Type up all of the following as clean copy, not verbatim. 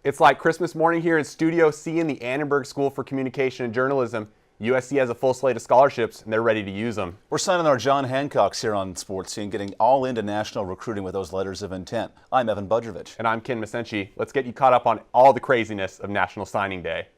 It's like Christmas morning here in Studio C in the Annenberg School for Communication and Journalism. USC has a full slate of scholarships, and they're ready to use them. We're signing our John Hancocks here on Sports Scene, getting all into national recruiting with those letters of intent. I'm Evan Budrovich. And I'm Ken Mashinchi. Let's get you caught up on all the craziness of National Signing Day.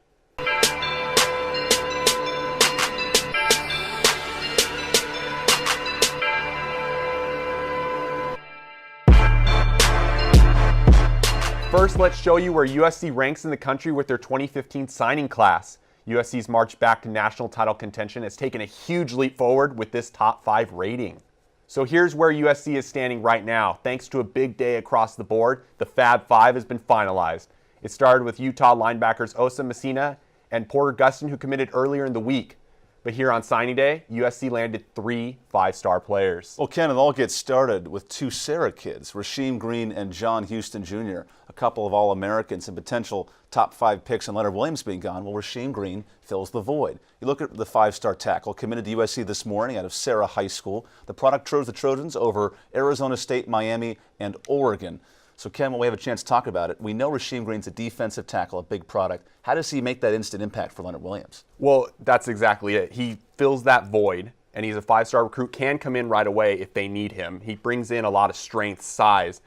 First, let's show you where USC ranks in the country with their 2015 signing class. USC's march back to national title contention has taken a huge leap forward with this top 5 rating. So here's where USC is standing right now. Thanks to a big day across the board, the Fab Five has been finalized. It started with Utah linebackers Osa Messina and Porter Gustin, who committed earlier in the week. But here on signing day, USC landed 3 5-star players. Well, Ken, it all gets started with 2 Sarah kids, Rasheem Green and John Hewson Jr., a couple of All-Americans and potential top 5 picks, and Leonard Williams being gone. Well, Rasheem Green fills the void. You look at the 5-star tackle committed to USC this morning out of Sarah High School. The product chose the Trojans over Arizona State, Miami, and Oregon. So, Ken, when we have a chance to talk about it, we know Rasheem Green's a defensive tackle, a big product. How does he make that instant impact for Leonard Williams? Well, that's exactly it. He fills that void, and he's a 5-star recruit, can come in right away if they need him. He brings in a lot of strength, size,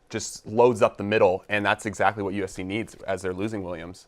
just loads up the middle, and that's exactly what USC needs as they're losing Williams.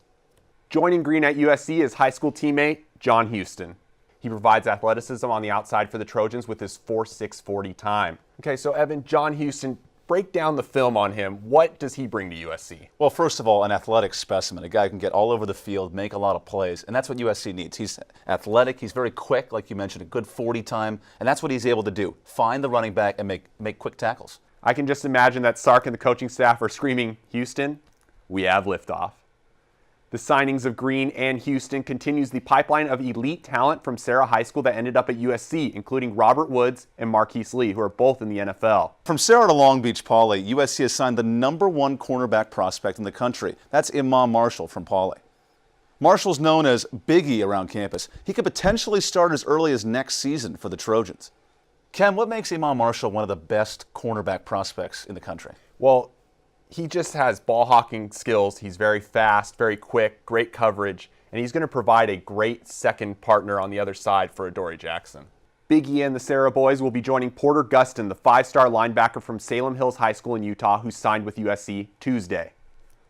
Joining Green at USC is high school teammate John Hewson. He provides athleticism on the outside for the Trojans with his 4.6 40 time. Okay, so Evan, John Hewson, break down the film on him. What does he bring to USC? Well, first of all, an athletic specimen, a guy who can get all over the field, make a lot of plays, and that's what USC needs. He's athletic, he's very quick, like you mentioned, a good 40 time, and that's what he's able to do, find the running back and make quick tackles. I can just imagine that Sark and the coaching staff are screaming, "Houston, we have liftoff." The signings of Green and Hewson continues the pipeline of elite talent from Sarah High School that ended up at USC, including Robert Woods and Marquise Lee, who are both in the NFL. From Sarah to Long Beach Poly, USC has signed the #1 cornerback prospect in the country. That's Imam Marshall from Poly. Marshall's known as Biggie around campus. He could potentially start as early as next season for the Trojans. Ken, what makes Imam Marshall one of the best cornerback prospects in the country? Well, he just has ball hawking skills. He's very fast, very quick, great coverage, and he's going to provide a great second partner on the other side for Adoree Jackson. Big E and the Sarah boys will be joining Porter Gustin, the 5-star linebacker from Salem Hills High School in Utah, who signed with USC Tuesday.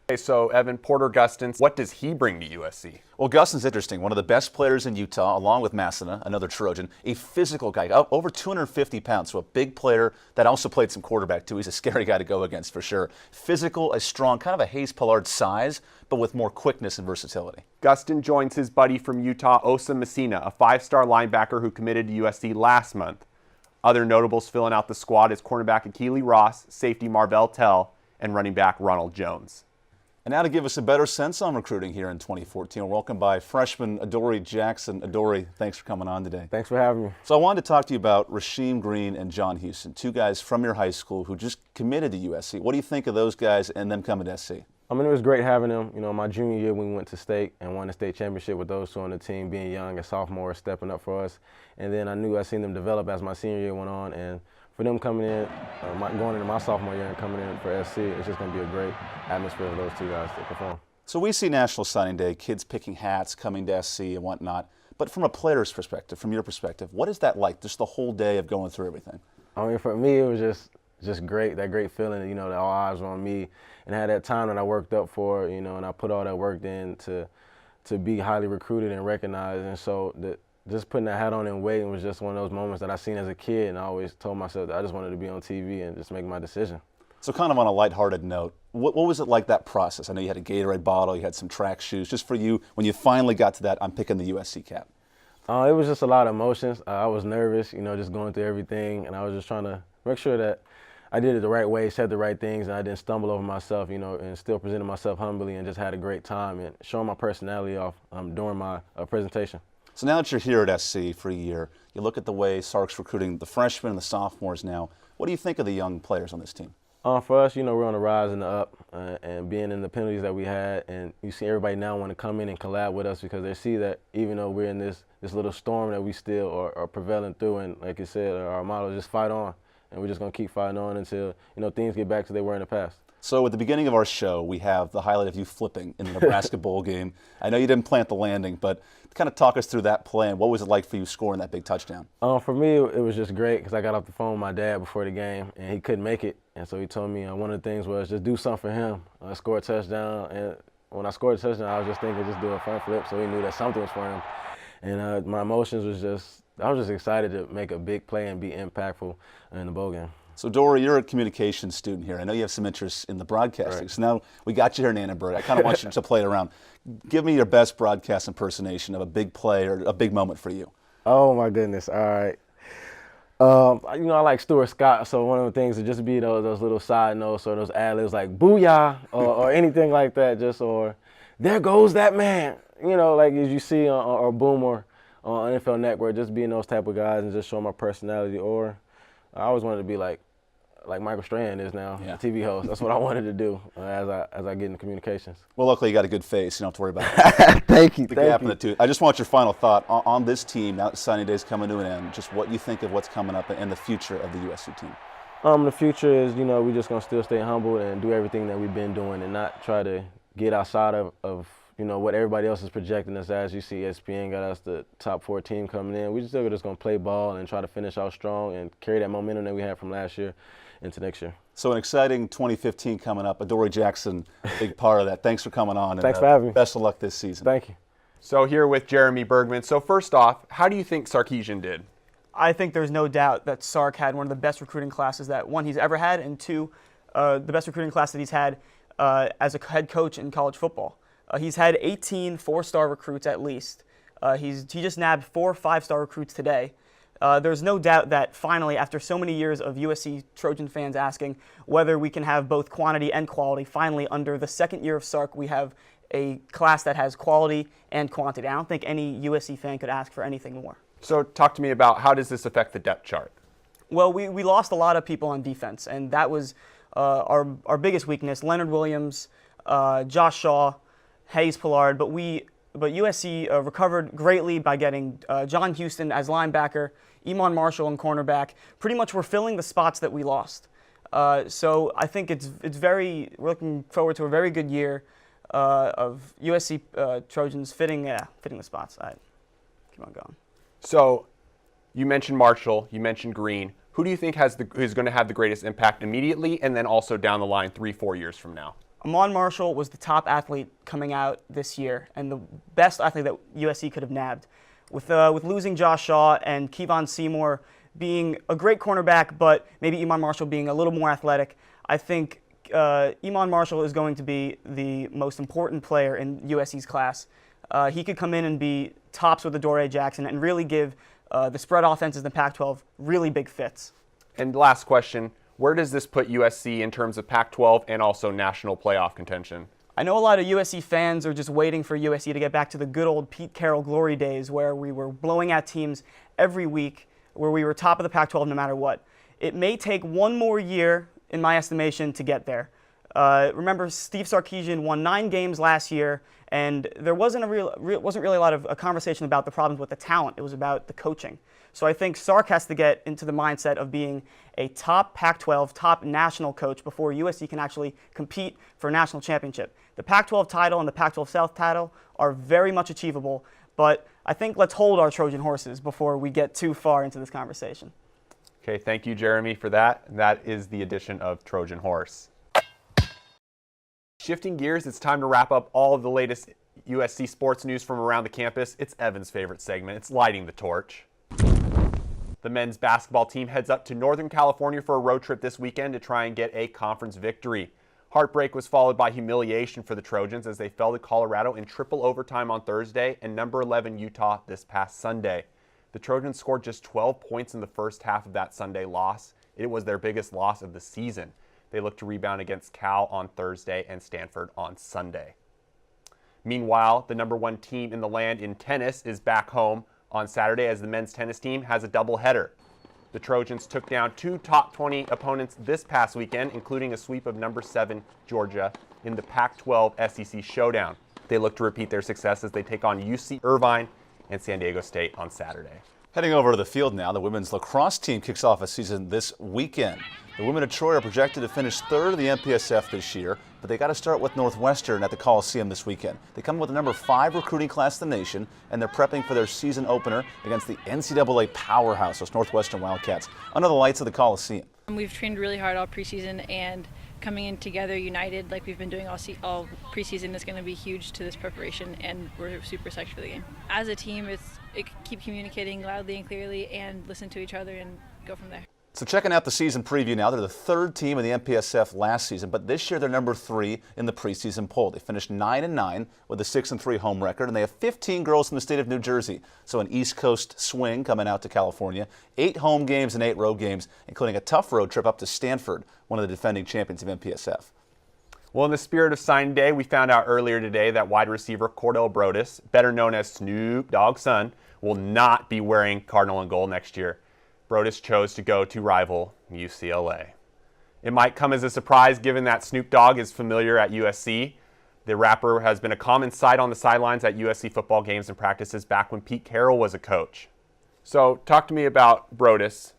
Okay, so Evan, Porter Gustin, what does he bring to USC? Well, Gustin's interesting. One of the best players in Utah, along with Massena, another Trojan, a physical guy, over 250 pounds, so a big player that also played some quarterback, too. He's a scary guy to go against, for sure. Physical, a strong, kind of a Hayes Pollard size, but with more quickness and versatility. Gustin joins his buddy from Utah, Osa Messina, a 5-star linebacker who committed to USC last month. Other notables filling out the squad is cornerback Akili Ross, safety Marvell Tell, and running back Ronald Jones. And now to give us a better sense on recruiting here in 2014, we're welcomed by freshman Adoree Jackson. Adoree, thanks for coming on today. Thanks for having me. So I wanted to talk to you about Rasheem Green and John Hewson, 2 guys from your high school who just committed to USC. What do you think of those guys and them coming to SC? I mean, it was great having them. You know, my junior year we went to state and won the state championship with those 2 on the team, being young and sophomores, stepping up for us. And then I seen them develop as my senior year went on. And for them coming in, going into my sophomore year and coming in for SC, it's just going to be a great atmosphere for those 2 guys to perform. So we see National Signing Day, kids picking hats, coming to SC and whatnot. But from a player's perspective, from your perspective, what is that like, just the whole day of going through everything? I mean, for me, it was just great, that great feeling, you know, that all eyes were on me. And I had that time that I worked up for, you know, and I put all that work in to be highly recruited and recognized. And so just putting that hat on and waiting was just one of those moments that I seen as a kid, and I always told myself that I just wanted to be on TV and just make my decision. So kind of on a lighthearted note, what was it like, that process? I know you had a Gatorade bottle, you had some track shoes. Just for you, when you finally got to that, I'm picking the USC cap. It was just a lot of emotions. I was nervous, you know, just going through everything, and I was just trying to make sure that I did it the right way, said the right things, and I didn't stumble over myself, you know, and still presented myself humbly and just had a great time and showing my personality off during my presentation. So now that you're here at SC for a year, you look at the way Sark's recruiting the freshmen and the sophomores now. What do you think of the young players on this team? For us, you know, we're on the rise and the up, and being in the penalties that we had, and you see everybody now want to come in and collab with us because they see that even though we're in this little storm that we still are prevailing through, and like you said, our motto is just fight on, and we're just going to keep fighting on until, you know, things get back to they were in the past. So at the beginning of our show, we have the highlight of you flipping in the Nebraska Bowl game. I know you didn't plant the landing, but kind of talk us through that play and what was it like for you scoring that big touchdown? For me, it was just great because I got off the phone with my dad before the game, and he couldn't make it. And so he told me one of the things was just do something for him. I scored a touchdown, and when I scored a touchdown, I was just thinking just do a front flip, so he knew that something was for him. And my emotions was just, I was just excited to make a big play and be impactful in the bowl game. So, Dory, you're a communications student here. I know you have some interest in the broadcasting. Right. So now we got you here in Annenberg. I kind of want you to play it around. Give me your best broadcast impersonation of a big play or a big moment for you. Oh, my goodness. All right. I like Stuart Scott, so one of the things would just be those little side notes or those ad-libs like booyah or anything like that, or there goes that man. Like as you see or Boomer on NFL Network, just being those type of guys and just showing my personality. Or I always wanted to be like Michael Strahan is now, a TV host. That's what I wanted to do as I get into communications. Well, luckily you got a good face. You don't have to worry about that. Thank you. The gap in the two. I just want your final thought on this team now that signing day is coming to an end. Just what you think of what's coming up and the future of the USC team. The future is, we're just going to still stay humble and do everything that we've been doing and not try to get outside of what everybody else is projecting us as. You see ESPN got us the top 4 team coming in. We're still just going to play ball and try to finish out strong and carry that momentum that we had from last year into next year. So an exciting 2015 coming up. Adoree Jackson, big part of that. Thanks for coming on. Thanks for having me. Best of luck this season. Thank you. So here with Jeremy Bergman. So first off, how do you think Sarkisian did? I think there's no doubt that Sark had one of the best recruiting classes that, one, he's ever had, and two, the best recruiting class that he's had as a head coach in college football. He's had 18 4-star recruits at least. He just nabbed 4 5-star recruits today. There's no doubt that finally, after so many years of USC Trojan fans asking whether we can have both quantity and quality, finally, under the second year of Sark, we have a class that has quality and quantity. I don't think any USC fan could ask for anything more. So talk to me about how does this affect the depth chart? Well, we lost a lot of people on defense, and that was our biggest weakness. Leonard Williams, Josh Shaw, Hayes Pollard, but USC recovered greatly by getting John Hewson as linebacker, Iman Marshall and cornerback. Pretty much we're filling the spots that we lost. So I think we're looking forward to a very good year of USC Trojans fitting the spots. Keep on going. So you mentioned Marshall, you mentioned Green. Who do you think is going to have the greatest impact immediately and then also down the line 3-4 years from now? Iman Marshall was the top athlete coming out this year and the best athlete that USC could have nabbed. With losing Josh Shaw and Kevon Seymour being a great cornerback, but maybe Iman Marshall being a little more athletic, I think Iman Marshall is going to be the most important player in USC's class. He could come in and be tops with Adoree Jackson and really give the spread offenses in the Pac-12 really big fits. And last question, where does this put USC in terms of Pac-12 and also national playoff contention? I know a lot of USC fans are just waiting for USC to get back to the good old Pete Carroll glory days where we were blowing out teams every week, where we were top of the Pac-12 no matter what. It may take one more year, in my estimation, to get there. Remember, Steve Sarkisian won 9 games last year, and there wasn't really a lot of a conversation about the problems with the talent. It was about the coaching. So I think Sark has to get into the mindset of being a top Pac-12, top national coach before USC can actually compete for a national championship. The Pac-12 title and the Pac-12 South title are very much achievable, but I think let's hold our Trojan horses before we get too far into this conversation. Okay, thank you, Jeremy, for that. That is the edition of Trojan Horse. Shifting gears, it's time to wrap up all of the latest USC sports news from around the campus. It's Evan's favorite segment. It's lighting the torch. The men's basketball team heads up to Northern California for a road trip this weekend to try and get a conference victory. Heartbreak was followed by humiliation for the Trojans as they fell to Colorado in triple overtime on Thursday and number 11 Utah this past Sunday. The Trojans scored just 12 points in the first half of that Sunday loss. It was their biggest loss of the season. They look to rebound against Cal on Thursday and Stanford on Sunday. Meanwhile, the number 1 team in the land in tennis is back home on Saturday as the men's tennis team has a doubleheader. The Trojans took down 2 top 20 opponents this past weekend, including a sweep of number 7 Georgia in the Pac-12 SEC showdown. They look to repeat their success as they take on UC Irvine and San Diego State on Saturday. Heading over to the field now, the women's lacrosse team kicks off a season this weekend. The women of Troy are projected to finish third in the MPSF this year, but they got to start with Northwestern at the Coliseum this weekend. They come with the number 5 recruiting class in the nation, and they're prepping for their season opener against the NCAA powerhouse, those Northwestern Wildcats, under the lights of the Coliseum. We've trained really hard all preseason, and coming in together united like we've been doing all preseason is going to be huge to this preparation, and we're super psyched for the game. As a team, keep communicating loudly and clearly and listen to each other and go from there. So checking out the season preview now, they're the 3rd team in the MPSF last season, but this year they're number 3 in the preseason poll. They finished 9-9 with a 6-3 home record, and they have 15 girls from the state of New Jersey. So an East Coast swing coming out to California, 8 home games and 8 road games, including a tough road trip up to Stanford, one of the defending champions of MPSF. Well, in the spirit of sign day, we found out earlier today that wide receiver Cordell Brodus, better known as Snoop Dogg's son, will not be wearing Cardinal and gold next year. Brodus chose to go to rival UCLA. It might come as a surprise given that Snoop Dogg is familiar at USC. The rapper has been a common sight on the sidelines at USC football games and practices back when Pete Carroll was a coach. So talk to me about Brodus,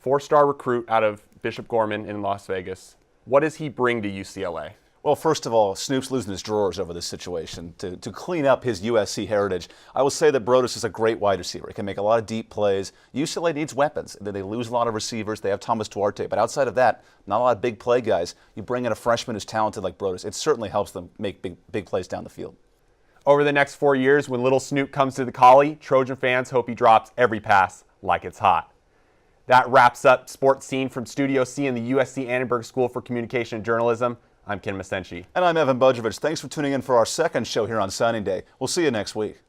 4-star recruit out of Bishop Gorman in Las Vegas. What does he bring to UCLA? Well, first of all, Snoop's losing his drawers over this situation to clean up his USC heritage. I will say that Brodus is a great wide receiver. He can make a lot of deep plays. UCLA needs weapons. They lose a lot of receivers. They have Thomas Duarte. But outside of that, not a lot of big play guys. You bring in a freshman who's talented like Brodus, it certainly helps them make big plays down the field. Over the next 4 years, when little Snoop comes to the Collie, Trojan fans hope he drops every pass like it's hot. That wraps up Sports Scene from Studio C in the USC Annenberg School for Communication and Journalism. I'm Ken Mashinchi. And I'm Evan Budrovich. Thanks for tuning in for our second show here on Signing Day. We'll see you next week.